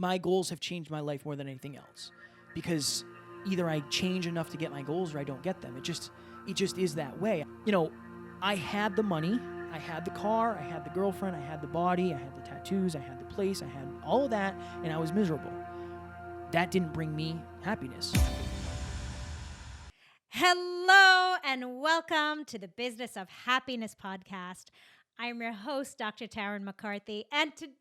my goals have changed my life more than anything else, because either I change enough to get my goals or I don't get them. It just is that way. You know, I had the money, I had the car, I had the girlfriend, I had the body, I had the tattoos, I had the place, I had all of that, and I was miserable. That didn't bring me happiness. Hello and welcome to the Business of Happiness podcast. I'm your host, Dr. Tarryn MacCarthy, and today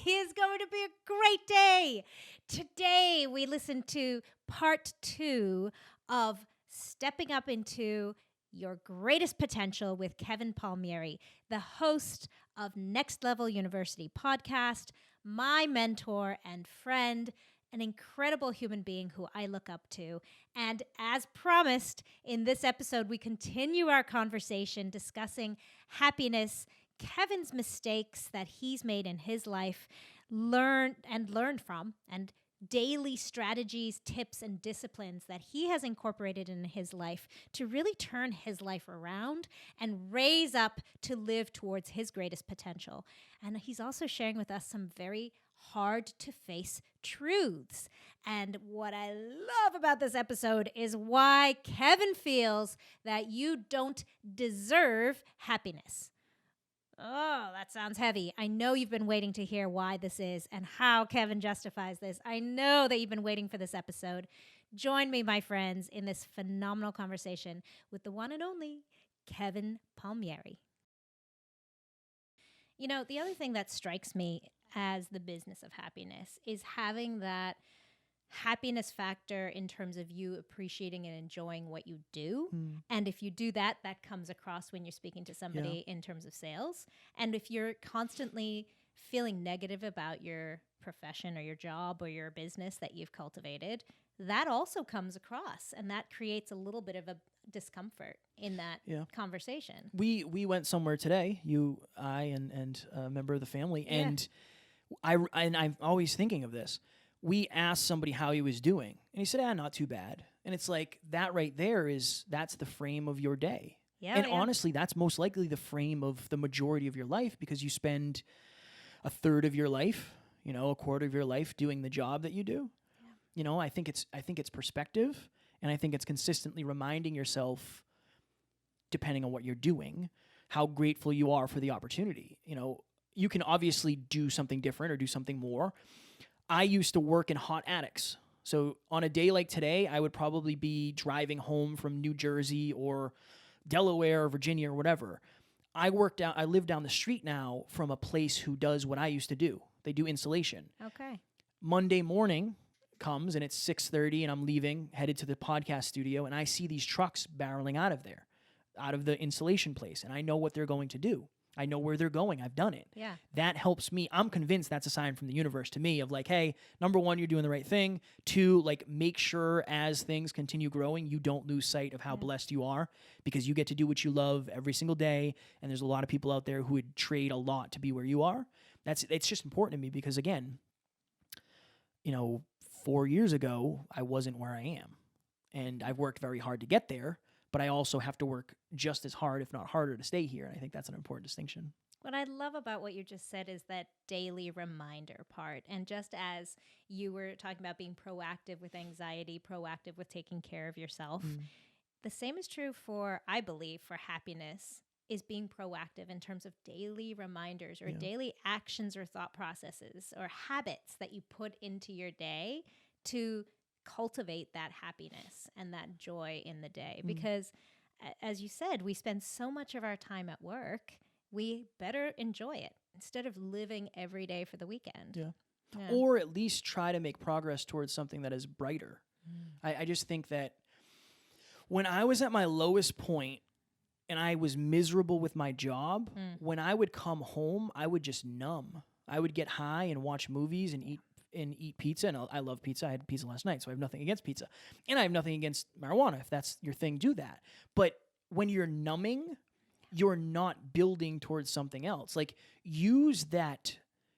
is going to be a great day. Today we listen to part 2 of Stepping Up into Your Greatest Potential with Kevin Palmieri, the host of NextLevel University podcast, my mentor and friend, an incredible human being who I look up to. And as promised, in this episode, we continue our conversation discussing happiness, Kevin's mistakes that he's made in his life, learned from, and daily strategies, tips, and disciplines that he has incorporated in his life to really turn his life around and raise up to live towards his greatest potential. And he's also sharing with us some very hard to face truths. And what I love about this episode is why Kevin feels that you don't deserve happiness. Oh, that sounds heavy. I know you've been waiting to hear why this is and how Kevin justifies this. I know that you've been waiting for this episode. Join me, my friends, in this phenomenal conversation with the one and only Kevin Palmieri. You know, the other thing that strikes me as the business of happiness is having that happiness factor in terms of you appreciating and enjoying what you do. And if you do that, that comes across when you're speaking to somebody in terms of sales. And if you're constantly feeling negative about your profession or your job or your business that you've cultivated, that also comes across, and that creates a little bit of a discomfort in that conversation. We went somewhere today, you, I, and a member of the family, and I'm always thinking of this. We asked somebody how he was doing, and he said, not too bad. And it's like, that right there that's the frame of your day. Honestly, that's most likely the frame of the majority of your life, because you spend a third of your life, a quarter of your life doing the job that you do. I think it's perspective, and I think it's consistently reminding yourself, depending on what you're doing, how grateful you are for the opportunity. You can obviously do something different or do something more. I used to work in hot attics. So on a day like today, I would probably be driving home from New Jersey or Delaware or Virginia or whatever. I live down the street now from a place who does what I used to do. They do insulation. Okay. Monday morning comes and it's 6:30 and I'm leaving, headed to the podcast studio, and I see these trucks barreling out of there, out of the insulation place, and I know what they're going to do. I know where they're going. I've done it. Yeah. That helps me. I'm convinced that's a sign from the universe to me of like, hey, number one, you're doing the right thing. 2, like, make sure as things continue growing, you don't lose sight of how blessed you are, because you get to do what you love every single day. And there's a lot of people out there who would trade a lot to be where you are. It's just important to me because, again, 4 years ago, I wasn't where I am. And I've worked very hard to get there. But I also have to work just as hard, if not harder, to stay here. And I think that's an important distinction. What I love about what you just said is that daily reminder part. And just as you were talking about being proactive with anxiety, proactive with taking care of yourself, the same is true for, I believe, for happiness, is being proactive in terms of daily reminders or daily actions or thought processes or habits that you put into your day to cultivate that happiness and that joy in the day. Because as you said, we spend so much of our time at work, we better enjoy it instead of living every day for the weekend. Or at least try to make progress towards something that is brighter. I just think that when I was at my lowest point and I was miserable with my job, when I would come home, I would just numb. I would get high and watch movies and eat pizza, and I love pizza. I had pizza last night, so I have nothing against pizza. And I have nothing against marijuana. If that's your thing, do that. But when you're numbing, you're not building towards something else. Like, use that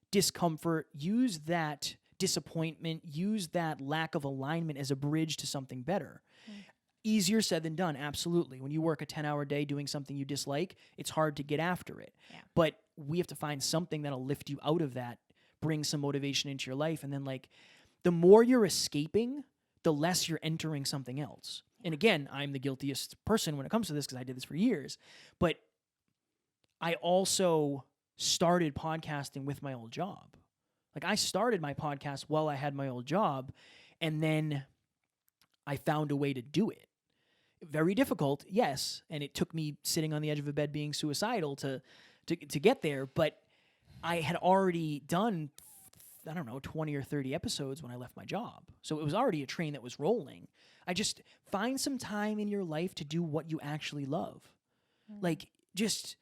discomfort, use that disappointment, use that lack of alignment as a bridge to something better. Easier said than done, absolutely. When you work a 10-hour day doing something you dislike, it's hard to get after it. But we have to find something that'll lift you out of that bring some motivation into your life. And then like the more you're escaping, the less you're entering something else. And again, I'm the guiltiest person when it comes to this because I did this for years. But I also started podcasting with my old job. Like I started my podcast while I had my old job, and then I found a way to do it. Very difficult, yes, and it took me sitting on the edge of a bed being suicidal to get there, but I had already done, I don't know, 20 or 30 episodes when I left my job. So it was already a train that was rolling. I just find some time in your life to do what you actually love. Like just,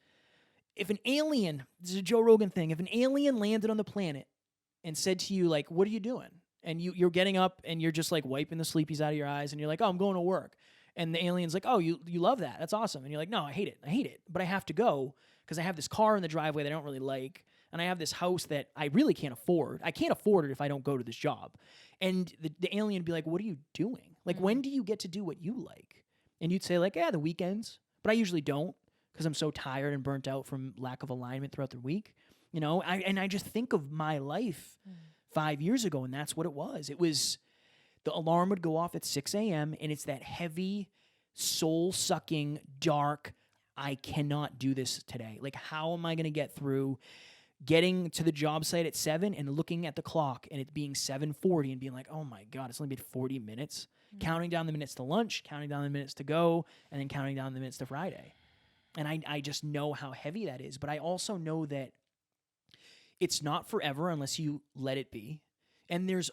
if an alien, this is a Joe Rogan thing, if an alien landed on the planet and said to you, like, what are you doing? And you're getting up and you're just like wiping the sleepies out of your eyes and you're like, oh, I'm going to work. And the alien's like, oh, you love that. That's awesome. And you're like, no, I hate it. But I have to go because I have this car in the driveway that I don't really like. And I have this house that I really can't afford. I can't afford it if I don't go to this job. And the alien would be like, what are you doing? Like, when do you get to do what you like? And you'd say like, yeah, the weekends. But I usually don't because I'm so tired and burnt out from lack of alignment throughout the week. You know, I just think of my life 5 years ago, and that's what it was. It was the alarm would go off at 6 a.m., and it's that heavy, soul-sucking, dark, I cannot do this today. Like, how am I going to get through getting to the job site at 7 and looking at the clock and it being 7:40 and being like, oh, my God, it's only been 40 minutes, counting down the minutes to lunch, counting down the minutes to go, and then counting down the minutes to Friday. And I just know how heavy that is. But I also know that it's not forever unless you let it be. And there's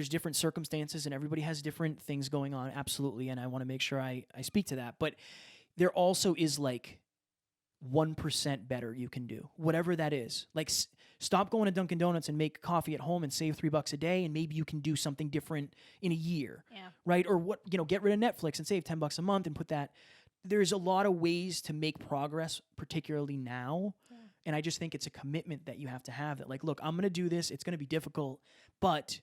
different circumstances and everybody has different things going on, absolutely, and I want to make sure I speak to that. But there also is like 1% better you can do, whatever that is. Like stop going to Dunkin' Donuts and make coffee at home and save $3 a day, and maybe you can do something different in a year, right? Or get rid of Netflix and save $10 a month and put that. There's a lot of ways to make progress, particularly now. And I just think it's a commitment that you have to have that, like, look, I'm going to do this. It's going to be difficult, but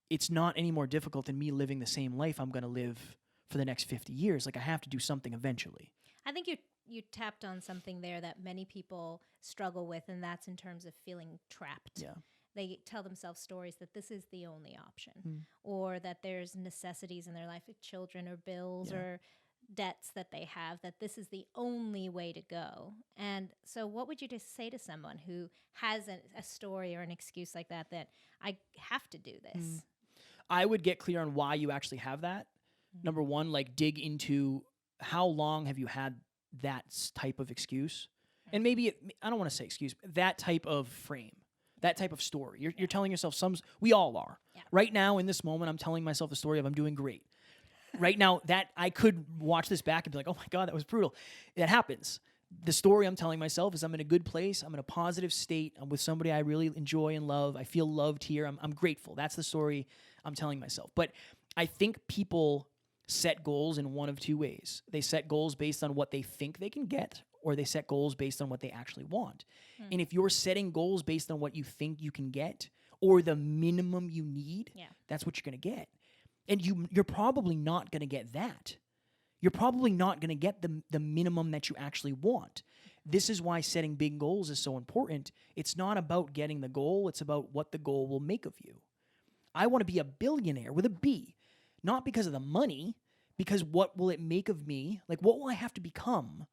it's not any more difficult than me living the same life I'm going to live for the next 50 years. Like, I have to do something eventually. I think you tapped on something there that many people struggle with, and that's in terms of feeling trapped. Yeah. They tell themselves stories that this is the only option, or that there's necessities in their life, like children or bills or debts that they have, that this is the only way to go. And so what would you just say to someone who has a story or an excuse like that I have to do this? I would get clear on why you actually have that. Number one, like dig into how long have you had that type of excuse? And maybe, I don't want to say excuse, that type of frame, that type of story. You're telling yourself we all are. Yeah. Right now in this moment, I'm telling myself the story of I'm doing great. Right now, that I could watch this back and be like, oh my God, that was brutal. That happens. The story I'm telling myself is I'm in a good place. I'm in a positive state. I'm with somebody I really enjoy and love. I feel loved here. I'm grateful. That's the story I'm telling myself. But I think people set goals in one of two ways. They set goals based on what they think they can get, or they set goals based on what they actually want. And if you're setting goals based on what you think you can get or the minimum you need, that's what you're going to get. And you're probably not going to get that. You're probably not going to get the minimum that you actually want. This is why setting big goals is so important. It's not about getting the goal. It's about what the goal will make of you. I want to be a billionaire with a B, not because of the money, because what will it make of me? Like, what will I have to become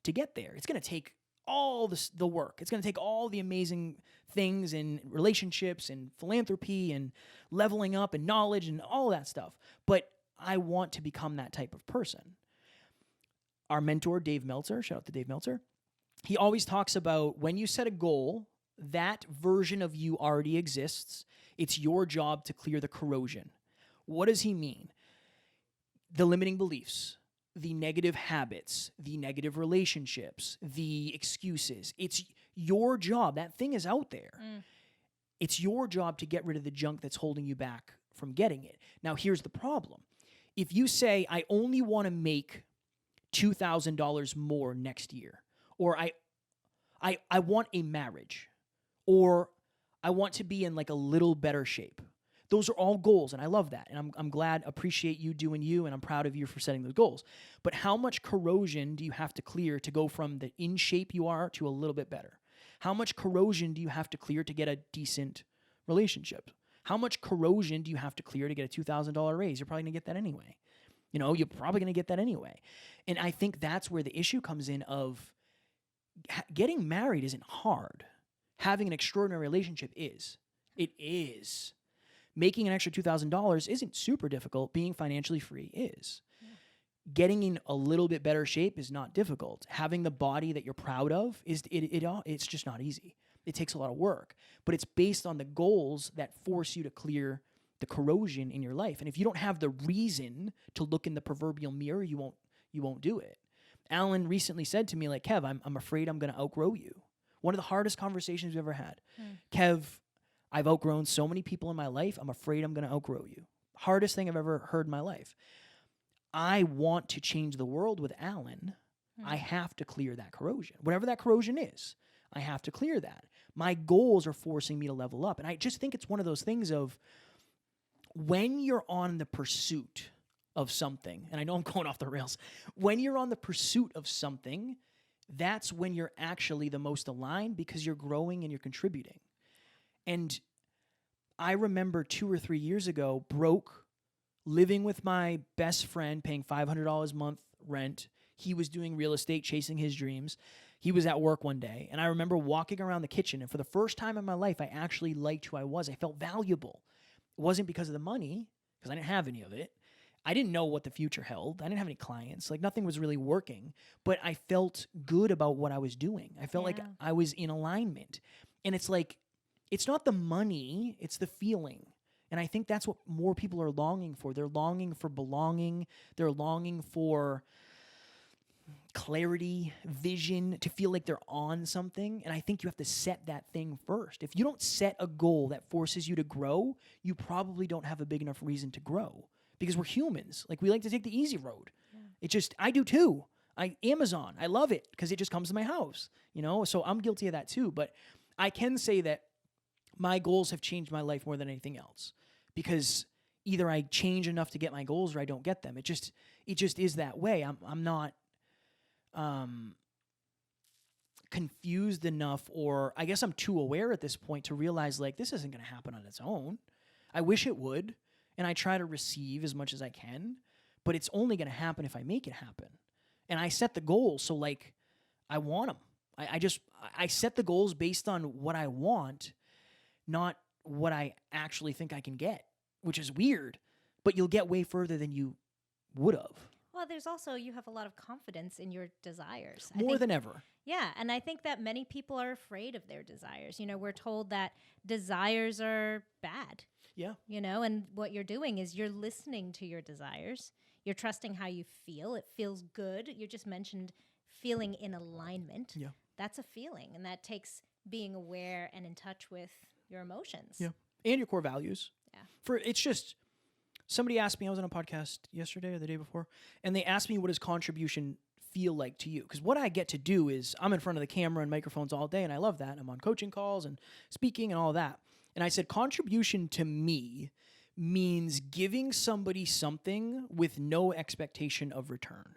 to get there? It's going to take all the work. It's going to take all the amazing things in relationships and philanthropy and leveling up and knowledge and all that stuff. But I want to become that type of person. Our mentor, Dave Meltzer, shout out to Dave Meltzer, he always talks about when you set a goal, that version of you already exists. It's your job to clear the corrosion. What does he mean? The limiting beliefs, the negative habits, the negative relationships, the excuses. It's your job. That thing is out there. It's your job to get rid of the junk that's holding you back from getting it. Now, here's the problem. If you say, I only want to make $2,000 more next year, or I want a marriage, or I want to be in like a little better shape. Those are all goals, and I love that. And I'm glad, appreciate you doing you, and I'm proud of you for setting those goals. But how much corrosion do you have to clear to go from the in shape you are to a little bit better? How much corrosion do you have to clear to get a decent relationship? How much corrosion do you have to clear to get a $2,000 raise? You're probably going to get that anyway. You're probably going to get that anyway. And I think that's where the issue comes in of getting married isn't hard. Having an extraordinary relationship is. It is. Making an extra $2,000 isn't super difficult. Being financially free is. Yeah. Getting in a little bit better shape is not difficult. Having the body that you're proud of it's just not easy. It takes a lot of work, but it's based on the goals that force you to clear the corrosion in your life. And if you don't have the reason to look in the proverbial mirror, you won't do it. Alan recently said to me, like, Kev, I'm afraid I'm going to outgrow you. One of the hardest conversations we've ever had. Kev, I've outgrown so many people in my life. I'm afraid I'm going to outgrow you. Hardest thing I've ever heard in my life. I want to change the world with Alan. I have to clear that corrosion. Whatever that corrosion is, I have to clear that. My goals are forcing me to level up. And I just think it's one of those things of when you're on the pursuit of something, and I know I'm going off the rails, when you're on the pursuit of something, that's when you're actually the most aligned because you're growing and you're contributing. And I remember 2 or 3 years ago, broke, living with my best friend, paying $500 a month rent. He was doing real estate, chasing his dreams. He was at work one day, and I remember walking around the kitchen, and for the first time in my life, I actually liked who I was. I felt valuable. It wasn't because of the money, because I didn't have any of it. I didn't know what the future held. I didn't have any clients. Like, nothing was really working, but I felt good about what I was doing. I felt like I was in alignment. And it's like, it's not the money, it's the feeling. And I think that's what more people are longing for. They're longing for belonging. They're longing for clarity, vision, to feel like they're on something. And I think you have to set that thing first. If you don't set a goal that forces you to grow, you probably don't have a big enough reason to grow. Because we're humans. Like, we like to take the easy road. Yeah. I do too. Amazon, I love it because it just comes to my house, So I'm guilty of that too. But I can say that my goals have changed my life more than anything else, because either I change enough to get my goals or I don't get them. It just is that way. I'm not confused enough, or I guess I'm too aware at this point to realize, like, this isn't going to happen on its own. I wish it would, and I try to receive as much as I can, but it's only going to happen if I make it happen. And I set the goals, so, like, I want them. I set the goals based on what I want, not what I actually think I can get, which is weird, but you'll get way further than you would have. Well, there's also, you have a lot of confidence in your desires. More than ever. Yeah, and I think that many people are afraid of their desires. We're told that desires are bad. Yeah. And what you're doing is you're listening to your desires. You're trusting how you feel. It feels good. You just mentioned feeling in alignment. Yeah. That's a feeling, and that takes being aware and in touch with your emotions. Yeah. And your core values. Yeah. It's just, somebody asked me, I was on a podcast yesterday or the day before, and they asked me, what does contribution feel like to you? Because what I get to do is, I'm in front of the camera and microphones all day, and I love that. I'm on coaching calls and speaking and all that. And I said, contribution to me means giving somebody something with no expectation of return.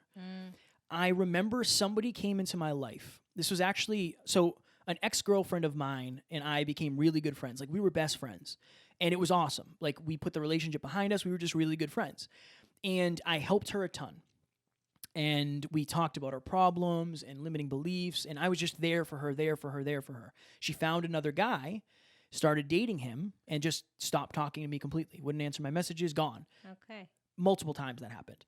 I remember somebody came into my life. This was actually, so an ex-girlfriend of mine and I became really good friends. Like, we were best friends. And it was awesome. Like, we put the relationship behind us. We were just really good friends. And I helped her a ton. And we talked about our problems and limiting beliefs. And I was just there for her, there for her, there for her. She found another guy, started dating him, and just stopped talking to me completely. Wouldn't answer my messages, gone. Okay. Multiple times that happened.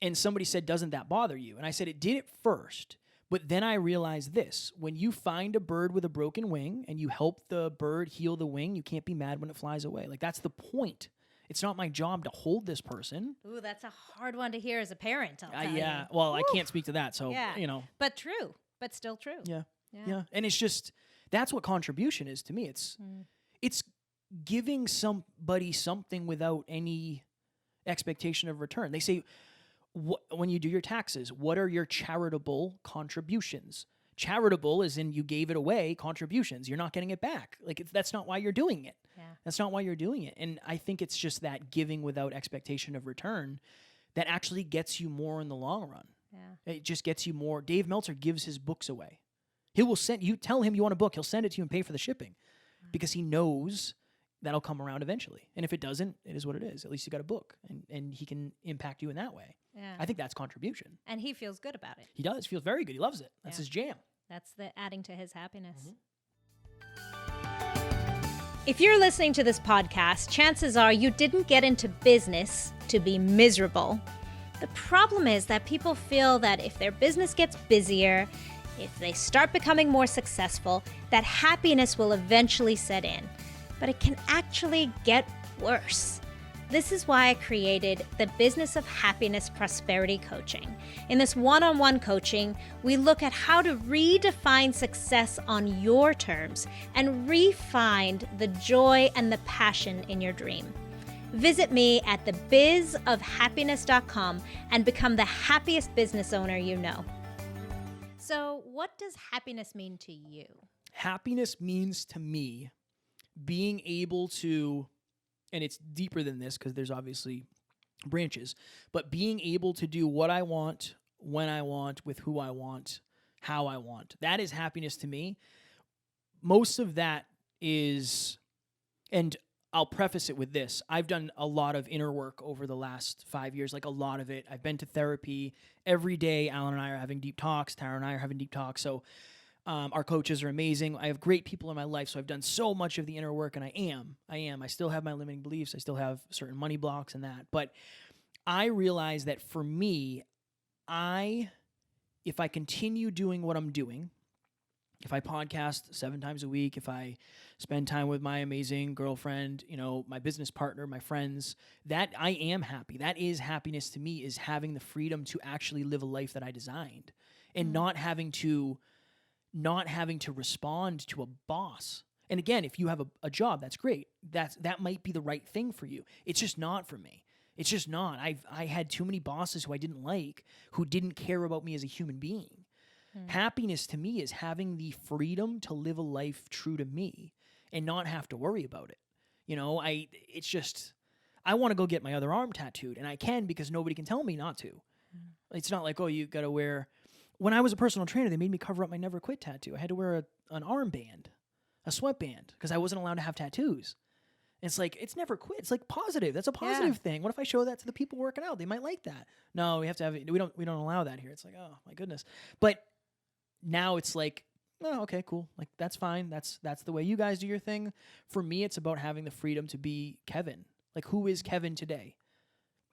And somebody said, doesn't that bother you? And I said, it did at first. But then I realized this. When you find a bird with a broken wing and you help the bird heal the wing, you can't be mad when it flies away. Like, that's the point. It's not my job to hold this person. Ooh, that's a hard one to hear as a parent, I'll tell you. Well, I can't speak to that, so, But true. But still true. Yeah. And it's just, that's what contribution is to me. It's giving somebody something without any expectation of return. They say, when you do your taxes, what are your charitable contributions? Charitable is in you gave it away, contributions. You're not getting it back. Like, that's not why you're doing it. Yeah. That's not why you're doing it. And I think it's just that giving without expectation of return that actually gets you more in the long run. Yeah. It just gets you more. Dave Meltzer gives his books away. He will send you, tell him you want a book, he'll send it to you and pay for the shipping because he knows that'll come around eventually. And if it doesn't, it is what it is. At least you got a book and he can impact you in that way. Yeah. I think that's contribution. And he feels good about it. He does. Feels very good. He loves it. That's his jam. That's the adding to his happiness. If you're listening to this podcast, chances are you didn't get into business to be miserable. The problem is that people feel that if their business gets busier, if they start becoming more successful, that happiness will eventually set in. But it can actually get worse. This is why I created the Business of Happiness Prosperity Coaching. In this one-on-one coaching, we look at how to redefine success on your terms and re-find the joy and the passion in your dream. Visit me at thebizofhappiness.com and become the happiest business owner you know. So, what does happiness mean to you? Happiness means to me being able to, and it's deeper than this because there's obviously branches, but being able to do what I want, when I want, with who I want, how I want. That is happiness to me. Most of that is, and I'll preface it with this. I've done a lot of inner work over the last 5 years, like a lot of it. I've been to therapy every day. Alan and I are having deep talks. Tarryn and I are having deep talks. So our coaches are amazing. I have great people in my life. So I've done so much of the inner work, and I am. I still have my limiting beliefs. I still have certain money blocks and that. But I realize that for me, if I continue doing what I'm doing, if I podcast 7 times a week, if I spend time with my amazing girlfriend, my business partner, my friends, that I am happy. That is happiness to me, is having the freedom to actually live a life that I designed and not having to respond to a boss. And again, if you have a job, that's great. That might be the right thing for you. It's just not for me. It's just not. I had too many bosses who I didn't like, who didn't care about me as a human being. Happiness to me is having the freedom to live a life true to me and not have to worry about it. It's just, I want to go get my other arm tattooed, and I can because nobody can tell me not to. It's not like, oh, you got to wear. When I was a personal trainer, they made me cover up my Never Quit tattoo. I had to wear an armband, a sweatband, because I wasn't allowed to have tattoos. And it's like, it's never quit. It's like positive. That's a positive thing. What if I show that to the people working out? They might like that. No, we have to have it. We don't allow that here. It's like, oh my goodness. But now it's like, oh, okay, cool. Like, that's fine. That's the way you guys do your thing. For me, it's about having the freedom to be Kevin. Like, who is Kevin today?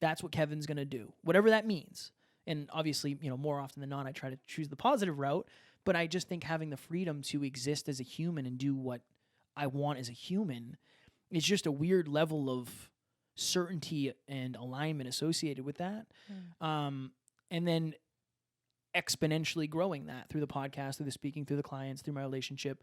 That's what Kevin's going to do, whatever that means. And obviously, more often than not, I try to choose the positive route. But I just think having the freedom to exist as a human and do what I want as a human is just a weird level of certainty and alignment associated with that. And then exponentially growing that through the podcast, through the speaking, through the clients, through my relationship.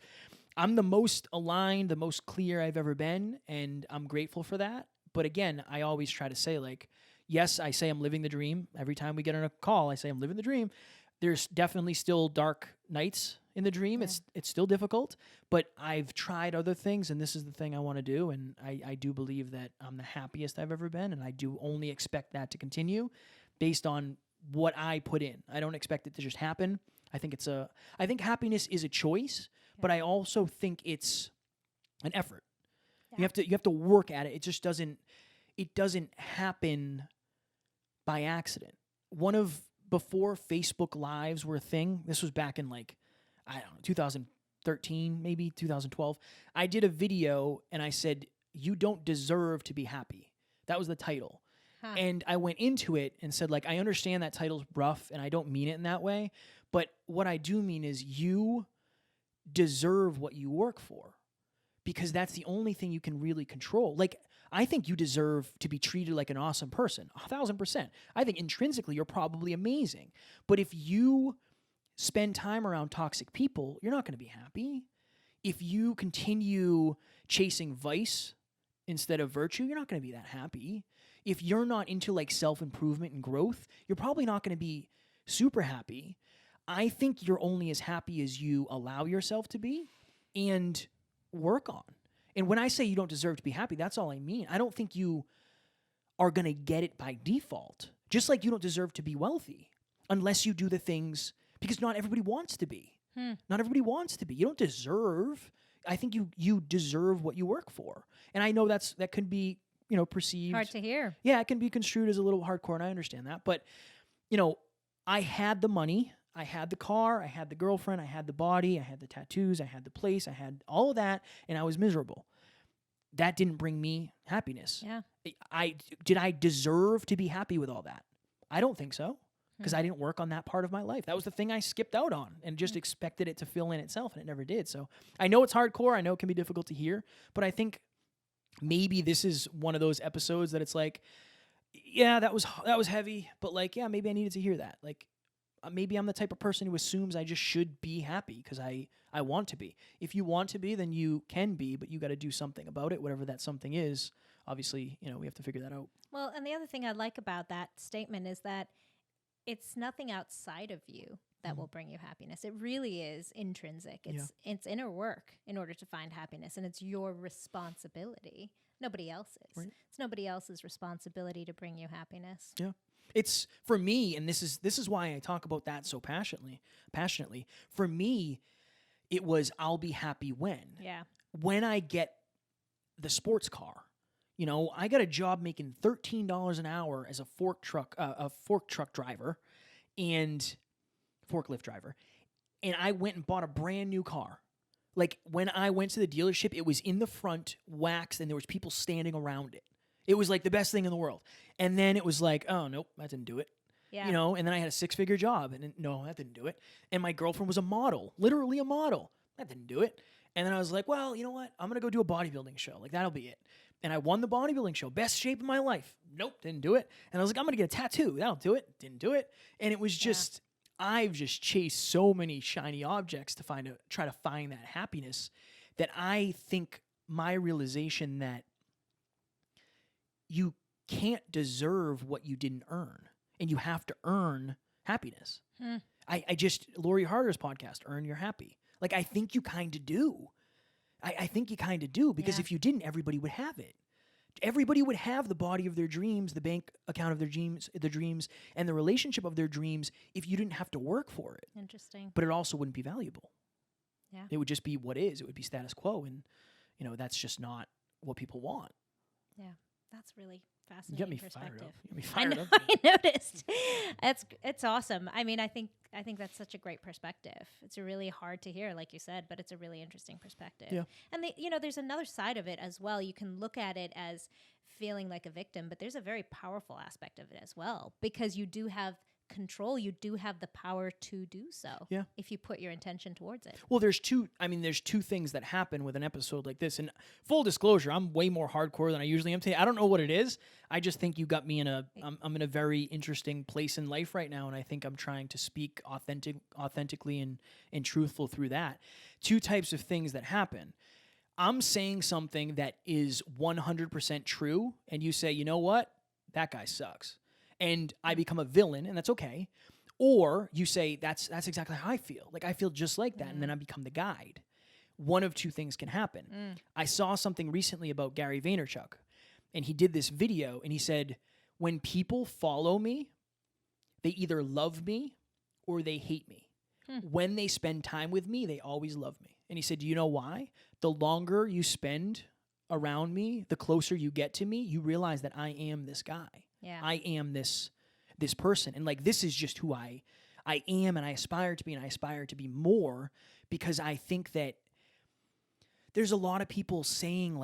I'm the most aligned, the most clear I've ever been, and I'm grateful for that. But again, I always try to say, like, yes, I say I'm living the dream. Every time we get on a call, I say I'm living the dream. There's definitely still dark nights in the dream. Yeah. It's still difficult, but I've tried other things, and this is the thing I want to do. And I do believe that I'm the happiest I've ever been, and I do only expect that to continue based on what I put in. I don't expect it to just happen. I think happiness is a choice, but I also think it's an effort. Yeah. You have to work at it. It just doesn't happen by accident. Before Facebook Lives were a thing, this was back in 2013, maybe 2012. I did a video and I said, "You don't deserve to be happy." That was the title. Huh. And I went into it and said, I understand that title's rough and I don't mean it in that way, but what I do mean is you deserve what you work for, because that's the only thing you can really control. I think you deserve to be treated like an awesome person, 1,000%. I think intrinsically you're probably amazing. But if you spend time around toxic people, you're not going to be happy. If you continue chasing vice instead of virtue, you're not going to be that happy. If you're not into self-improvement and growth, you're probably not going to be super happy. I think you're only as happy as you allow yourself to be and work on. And when I say you don't deserve to be happy, that's all I mean. I don't think you are going to get it by default. Just like you don't deserve to be wealthy unless you do the things, because not everybody wants to be. Not everybody wants to be. You don't deserve. I think you deserve what you work for. And I know that could be, perceived. Hard to hear. Yeah, it can be construed as a little hardcore, and I understand that. But, I had the money, I had the car, I had the girlfriend, I had the body, I had the tattoos, I had the place, I had all of that, and I was miserable. That didn't bring me happiness. Yeah. Did I deserve to be happy with all that? I don't think so, because I didn't work on that part of my life. That was the thing I skipped out on and just expected it to fill in itself, and it never did. So I know it's hardcore. I know it can be difficult to hear, but I think maybe this is one of those episodes that it's like, yeah, that was heavy, but like, yeah, maybe I needed to hear that. Like, maybe I'm the type of person who assumes I just should be happy because I want to be. If you want to be, then you can be, but you got to do something about it, whatever that something is. Obviously, we have to figure that out. Well, and the other thing I like about that statement is that it's nothing outside of you that will bring you happiness. It really is intrinsic. It's inner work in order to find happiness, and it's your responsibility. Nobody else's. Right. It's nobody else's responsibility to bring you happiness. Yeah. It's for me, and this is why I talk about that so passionately. For me, it was I'll be happy when I get the sports car. I got a job making $13 an hour as a fork truck driver and forklift driver, and I went and bought a brand new car. Like, when I went to the dealership, it was in the front, waxed, and there was people standing around it. It was like the best thing in the world. And then it was like, oh, nope, that didn't do it. Yeah. And then I had a 6-figure job, and no, that didn't do it. And my girlfriend was a model, literally a model. That didn't do it. And then I was like, well, you know what? I'm going to go do a bodybuilding show. Like, that'll be it. And I won the bodybuilding show. Best shape of my life. Nope, didn't do it. And I was like, I'm going to get a tattoo. That'll do it. Didn't do it. And it was just... I've just chased so many shiny objects to try to find that happiness, that I think my realization that you can't deserve what you didn't earn, and you have to earn happiness. I just, Lori Harder's podcast, Earn Your Happy. Like, I think you kind of do. I think you kind of do, because if you didn't, everybody would have it. Everybody would have the body of their dreams, the bank account of their dreams, and the relationship of their dreams if you didn't have to work for it. Interesting. But it also wouldn't be valuable. Yeah. It would just be what is. It would be status quo, and that's just not what people want. Yeah. That's really fascinating perspective. You got me fired up. I noticed. It's awesome. I mean, I think that's such a great perspective. It's really hard to hear, like you said, but it's a really interesting perspective. Yeah. And there's another side of it as well. You can look at it as feeling like a victim, but there's a very powerful aspect of it as well, because you do have control. You do have the power to do so. Yeah. If you put your intention towards it. Well, there's two things that happen with an episode like this. And full disclosure, I'm way more hardcore than I usually am today. I don't know what it is. I just think you got me I'm in a very interesting place in life right now, and I think I'm trying to speak authentically and truthful through that. Two types of things that happen. I'm saying something that is 100% true, and you say, you know what? That guy sucks. And I become a villain, and that's okay. Or you say, that's exactly how I feel. Like, I feel just like that, and then I become the guide. One of two things can happen. I saw something recently about Gary Vaynerchuk, and he did this video, and he said, when people follow me, they either love me or they hate me. When they spend time with me, they always love me. And he said, do you know why? The longer you spend around me, the closer you get to me, you realize that I am this guy. Yeah. I am this person. And like, this is just who I am, and I aspire to be, and I aspire to be more, because I think that there's a lot of people saying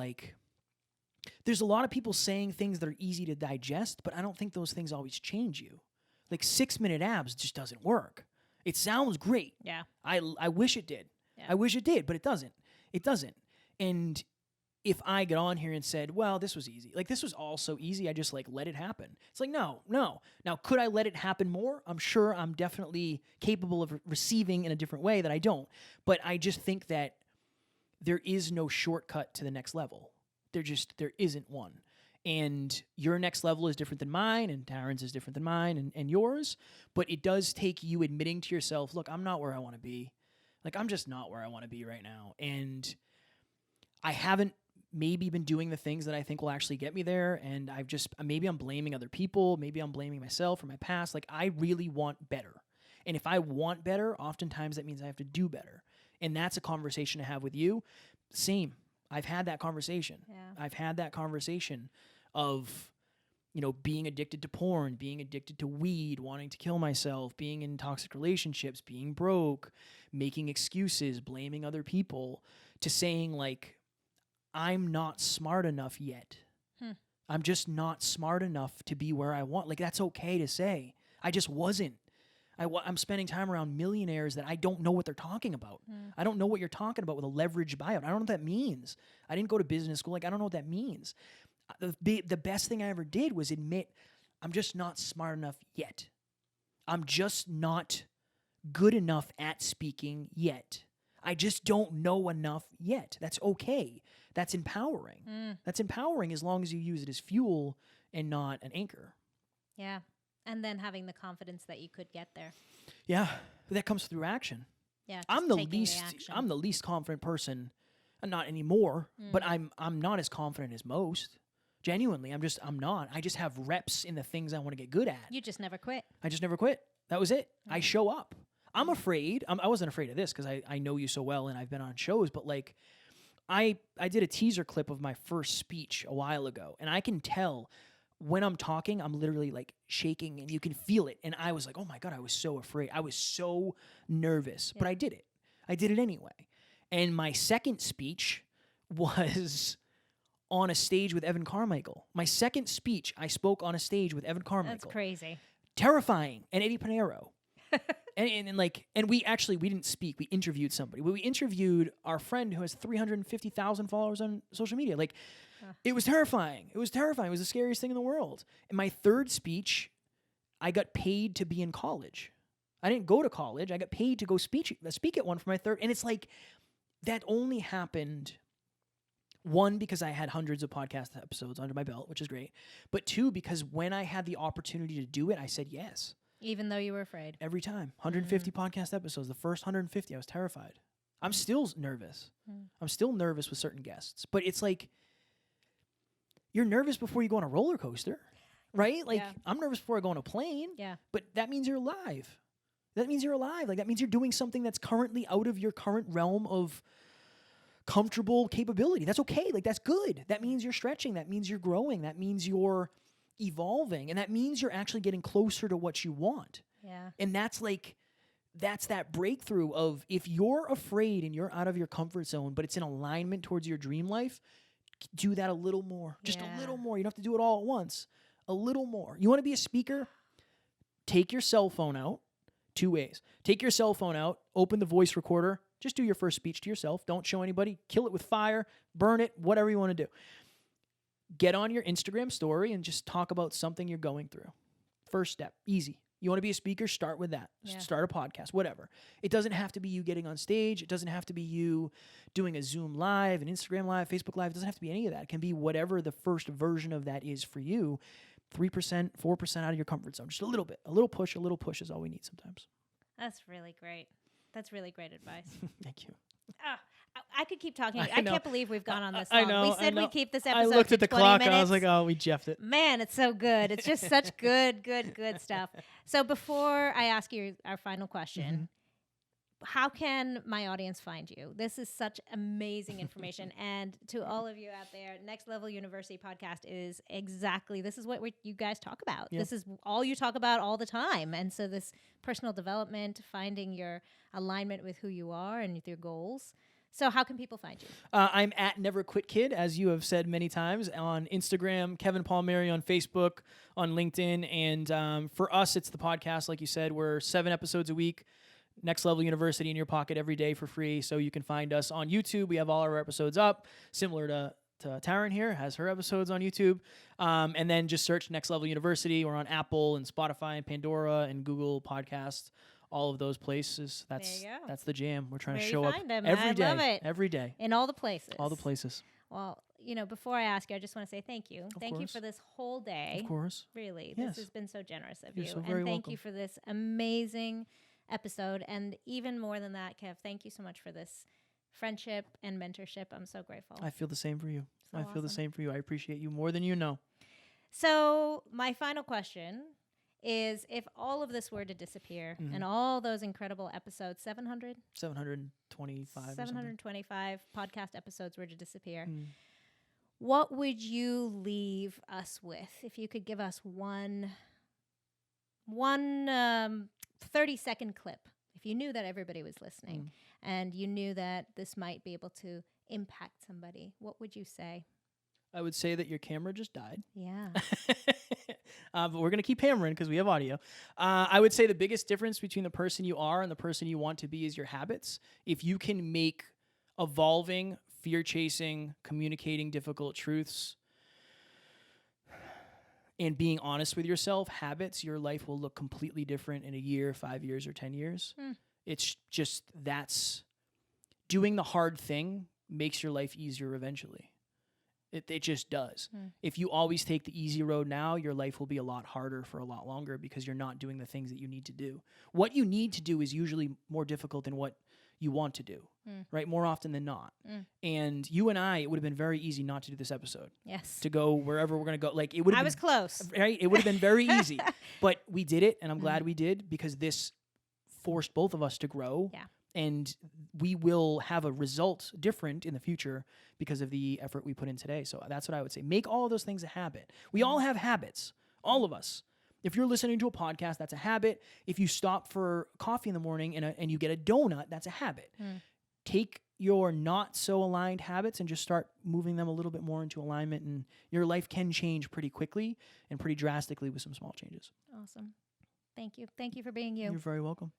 things that are easy to digest, but I don't think those things always change you. Like 6-minute abs just doesn't work. It sounds great. Yeah. I wish it did. Yeah. I wish it did, but it doesn't. It doesn't. And if I get on here and said, well, this was easy. Like, this was all so easy, I just, let it happen. It's like, no. Now, could I let it happen more? I'm sure I'm definitely capable of receiving in a different way that I don't. But I just think that there is no shortcut to the next level. There isn't one. And your next level is different than mine, and Tarryn's is different than mine and yours. But it does take you admitting to yourself, look, I'm not where I want to be. Like, I'm just not where I want to be right now. And I haven't maybe been doing the things that I think will actually get me there, and maybe I'm blaming other people, maybe I'm blaming myself or my past. Like, I really want better. And if I want better, oftentimes that means I have to do better. And that's a conversation to have with you. Same. I've had that conversation. Yeah. I've had that conversation of, being addicted to porn, being addicted to weed, wanting to kill myself, being in toxic relationships, being broke, making excuses, blaming other people, to saying like, I'm not smart enough yet. I'm just not smart enough to be where I want. Like, that's okay to say. I just wasn't. I'm spending time around millionaires that I don't know what they're talking about. I don't know what you're talking about with a leveraged buyout. I don't know what that means. I didn't go to business school. Like, I don't know what that means. The best thing I ever did was admit I'm just not smart enough yet. I'm just not good enough at speaking yet. I just don't know enough yet. That's okay. That's empowering. That's empowering as long as you use it as fuel and not an anchor. Yeah. And then having the confidence that you could get there. Yeah. But that comes through action. Yeah. I'm the least confident person, not anymore, but I'm not as confident as most. Genuinely, I'm not. I just have reps in the things I want to get good at. You just never quit. I just never quit. That was it. I show up. I'm afraid. I wasn't afraid of this because I know you so well and I've been on shows, but like I did a teaser clip of my first speech a while ago, and I can tell when I'm talking, I'm literally like shaking and you can feel it. And I was like, oh my God, I was so afraid. I was so nervous, but I did it. I did it anyway. And my second speech was on a stage with Evan Carmichael. My second speech, I spoke on a stage with Evan Carmichael. That's crazy. Terrifying. And Eddie Pinheiro. and we didn't speak. We interviewed somebody. We interviewed our friend who has 350,000 followers on social media. Like, it was terrifying. It was terrifying. It was the scariest thing in the world. In my third speech, I got paid to be in college. I didn't go to college. I got paid to go speak at one for my third. And it's like, that only happened, one, because I had hundreds of podcast episodes under my belt, which is great. But two, because when I had the opportunity to do it, I said yes. Even though you were afraid. Every time. 150 podcast episodes. The first 150, I was terrified. I'm still nervous. I'm still nervous with certain guests. But it's like, you're nervous before you go on a roller coaster, right? Like, I'm nervous before I go on a plane. Yeah. But that means you're alive. That means you're alive. Like, that means you're doing something that's currently out of your current realm of comfortable capability. That's okay. Like, that's good. That means you're stretching. That means you're growing. That means you're evolving. And that means you're actually getting closer to what you want. Yeah. And that's that breakthrough of, if you're afraid and you're out of your comfort zone, but it's in alignment towards your dream life, do that a little more. Just a little more. You don't have to do it all at once. A little more. You want to be a speaker? Take your cell phone out. 2 ways. Take your cell phone out, open the voice recorder, just do your first speech to yourself. Don't show anybody. Kill it with fire, burn it, whatever you want to do. Get on your Instagram story and just talk about something you're going through. First step, easy. You want to be a speaker? Start with that. Start a podcast, whatever. It doesn't have to be you getting on stage. It doesn't have to be you doing a Zoom Live, an Instagram Live, Facebook Live. It doesn't have to be any of that. It can be whatever the first version of that is for you. 3%, 4% out of your comfort zone. Just a little bit. A little push is all we need sometimes. That's really great. That's really great advice. Thank you. I could keep talking. I can't believe we've gone on this I long. know, We said we'd keep this episode I looked to at the 20 clock minutes. and I was like, oh, we jeffed it. Man, it's so good. It's just such good stuff. So before I ask you our final question, how can my audience find you? This is such amazing information. And to all of you out there, Next Level University podcast is this is what you guys talk about. Yep. This is all you talk about all the time. And so this personal development, finding your alignment with who you are and with your goals. So how can people find you? I'm at Never Quit Kid, as you have said many times, on Instagram, Kevin Palmieri on Facebook, on LinkedIn. And for us, it's the podcast. Like you said, we're 7 episodes a week. Next Level University in your pocket every day for free. So you can find us on YouTube. We have all our episodes up, similar to Tarryn here, has her episodes on YouTube. And then just search Next Level University. We're on Apple and Spotify and Pandora and Google Podcasts. All of those places. That's the jam. We're trying to show up every day. Love it. Every day. In all the places. All the places. Well, before I ask you, I just want to say thank you. Thank you for this whole day. Of course. Really. Yes. This has been so generous of You're you. So very and thank welcome. you for this amazing episode. And even more than that, Kev, thank you so much for this friendship and mentorship. I'm so grateful. I feel the same for you. So I feel the same for you. I appreciate you more than you know. So my final question is if all of this were to disappear and all those incredible episodes, 725 or something. 725 podcast episodes were to disappear, what would you leave us with if you could give us one 30-second clip? If you knew that everybody was listening and you knew that this might be able to impact somebody, what would you say? I would say that your camera just died. Yeah. But we're going to keep hammering because we have audio. I would say the biggest difference between the person you are and the person you want to be is your habits. If you can make evolving, fear-chasing, communicating difficult truths, and being honest with yourself, habits, your life will look completely different in a year, 5 years, or 10 years. It's just doing the hard thing makes your life easier eventually. It just does. If you always take the easy road now, your life will be a lot harder for a lot longer because you're not doing the things that you need to do. What you need to do is usually more difficult than what you want to do, right? More often than not. And you and I, it would have been very easy not to do this episode. Yes. To go wherever we're going to go. Like it would have I was close. Right? It would have been very easy. But we did it, and I'm glad we did because this forced both of us to grow. Yeah. And we will have a result different in the future because of the effort we put in today. So that's what I would say. Make all of those things a habit. We all have habits, all of us. If you're listening to a podcast, that's a habit. If you stop for coffee in the morning and you get a donut, that's a habit. Take your not so aligned habits and just start moving them a little bit more into alignment, and your life can change pretty quickly and pretty drastically with some small changes. Awesome. Thank you. Thank you for being you. You're very welcome.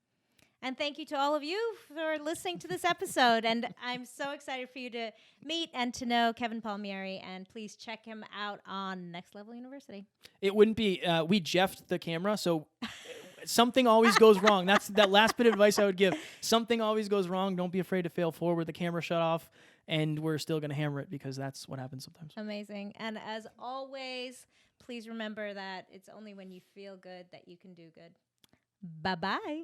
And thank you to all of you for listening to this episode. And I'm so excited for you to meet and to know Kevin Palmieri. And please check him out on NextLevel University. It wouldn't be, we jeffed the camera, so something always goes wrong. That's that last bit of advice I would give. Something always goes wrong. Don't be afraid to fail forward. The camera shut off, and we're still going to hammer it because that's what happens sometimes. Amazing. And as always, please remember that it's only when you feel good that you can do good. Bye-bye.